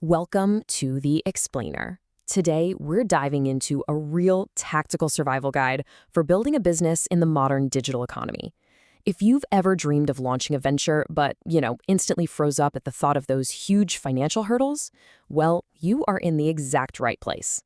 Welcome to The Explainer. Today, we're diving into a real tactical survival guide for building a business in the modern digital economy. If you've ever dreamed of launching a venture but, instantly froze up at the thought of those huge financial hurdles, well, you are in the exact right place.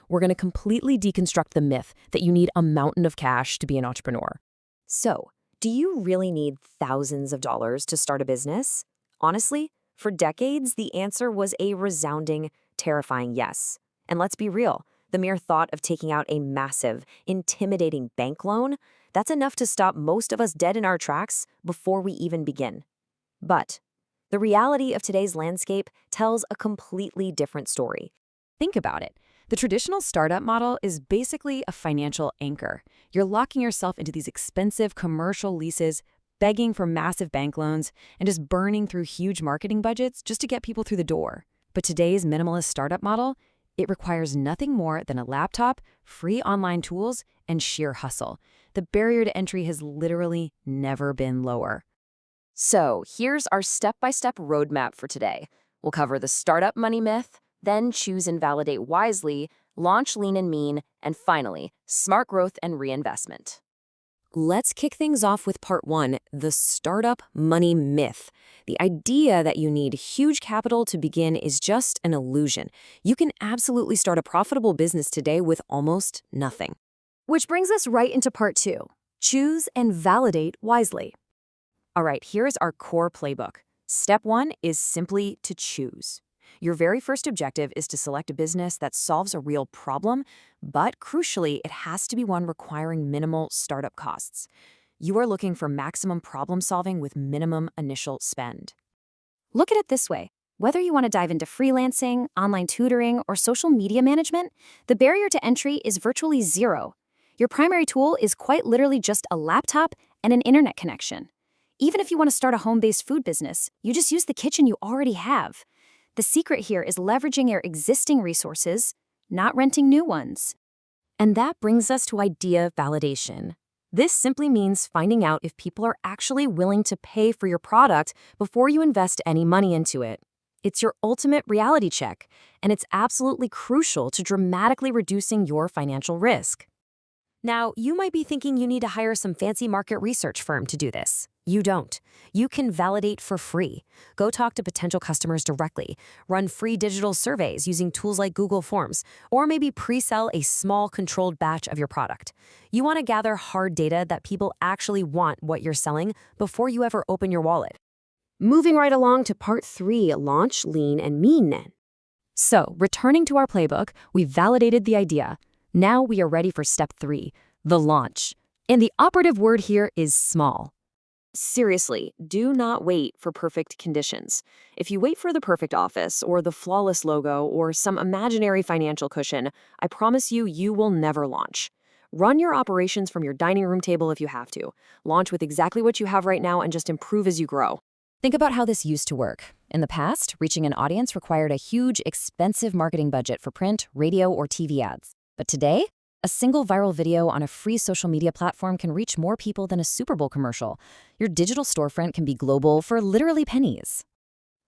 We're going to completely deconstruct the myth that you need a mountain of cash to be an entrepreneur. So, do you really need thousands of dollars to start a business? Honestly, for decades, the answer was a resounding, terrifying yes. And let's be real, the mere thought of taking out a massive, intimidating bank loan, that's enough to stop most of us dead in our tracks before we even begin. But the reality of today's landscape tells a completely different story. Think about it. The traditional startup model is basically a financial anchor. You're locking yourself into these expensive commercial leases, begging for massive bank loans, and just burning through huge marketing budgets just to get people through the door. But today's minimalist startup model, it requires nothing more than a laptop, free online tools, and sheer hustle. The barrier to entry has literally never been lower. So, here's our step-by-step roadmap for today. We'll cover the startup money myth, then choose and validate wisely, launch lean and mean, and finally, smart growth and reinvestment. Let's kick things off with part one, the startup money myth. The idea that you need huge capital to begin is just an illusion. You can absolutely start a profitable business today with almost nothing. Which brings us right into part two, choose and validate wisely. All right, here's our core playbook. Step one is simply to choose. Your very first objective is to select a business that solves a real problem, but crucially, it has to be one requiring minimal startup costs. You are looking for maximum problem solving with minimum initial spend. Look at it this way. Whether you want to dive into freelancing, online tutoring, or social media management, the barrier to entry is virtually zero. Your primary tool is quite literally just a laptop and an internet connection. Even if you want to start a home-based food business, you just use the kitchen you already have. The secret here is leveraging your existing resources, not renting new ones. And that brings us to idea validation. This simply means finding out if people are actually willing to pay for your product before you invest any money into it. It's your ultimate reality check, and it's absolutely crucial to dramatically reducing your financial risk. Now, you might be thinking you need to hire some fancy market research firm to do this. You don't. You can validate for free. Go talk to potential customers directly, run free digital surveys using tools like Google Forms, or maybe pre-sell a small controlled batch of your product. You want to gather hard data that people actually want what you're selling before you ever open your wallet. Moving right along to part three, launch lean and mean then. So, returning to our playbook, we validated the idea. Now we are ready for step three, the launch. And the operative word here is small. Seriously, do not wait for perfect conditions. If you wait for the perfect office or the flawless logo or some imaginary financial cushion, I promise you, you will never launch. Run your operations from your dining room table if you have to. Launch with exactly what you have right now and just improve as you grow. Think about how this used to work. In the past, reaching an audience required a huge, expensive marketing budget for print, radio, or TV ads. But today, a single viral video on a free social media platform can reach more people than a Super Bowl commercial. Your digital storefront can be global for literally pennies.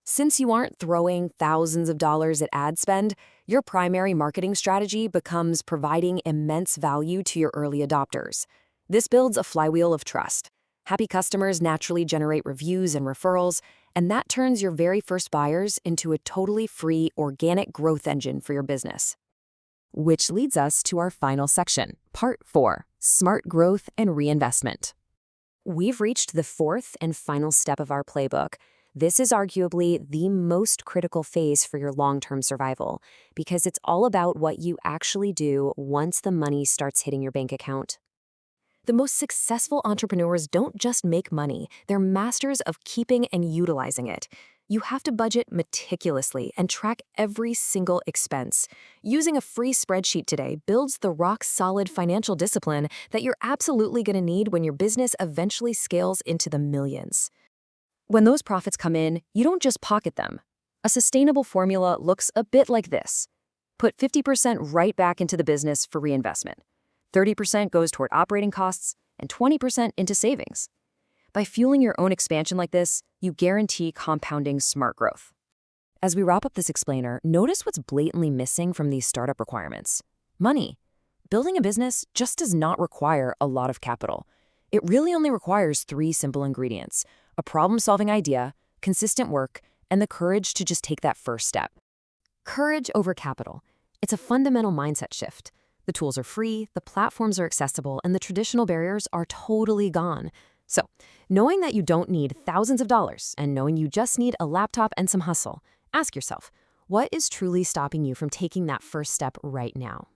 Since you aren't throwing thousands of dollars at ad spend, your primary marketing strategy becomes providing immense value to your early adopters. This builds a flywheel of trust. Happy customers naturally generate reviews and referrals, and that turns your very first buyers into a totally free, organic growth engine for your business. Which leads us to our final section, part four, smart growth and reinvestment. We've reached the fourth and final step of our playbook. This is arguably the most critical phase for your long-term survival because it's all about what you actually do once the money starts hitting your bank account. The most successful entrepreneurs don't just make money, they're masters of keeping and utilizing it. You have to budget meticulously and track every single expense. Using a free spreadsheet today builds the rock-solid financial discipline that you're absolutely going to need when your business eventually scales into the millions. When those profits come in, you don't just pocket them. A sustainable formula looks a bit like this. Put 50% right back into the business for reinvestment. 30% goes toward operating costs, and 20% into savings. By fueling your own expansion like this, you guarantee compounding smart growth. As we wrap up this explainer, notice what's blatantly missing from these startup requirements. Money. Building a business just does not require a lot of capital. It really only requires three simple ingredients: a problem-solving idea, consistent work, and the courage to just take that first step. Courage over capital. It's a fundamental mindset shift. The tools are free, the platforms are accessible, and the traditional barriers are totally gone. So, knowing that you don't need thousands of dollars and knowing you just need a laptop and some hustle, ask yourself, what is truly stopping you from taking that first step right now?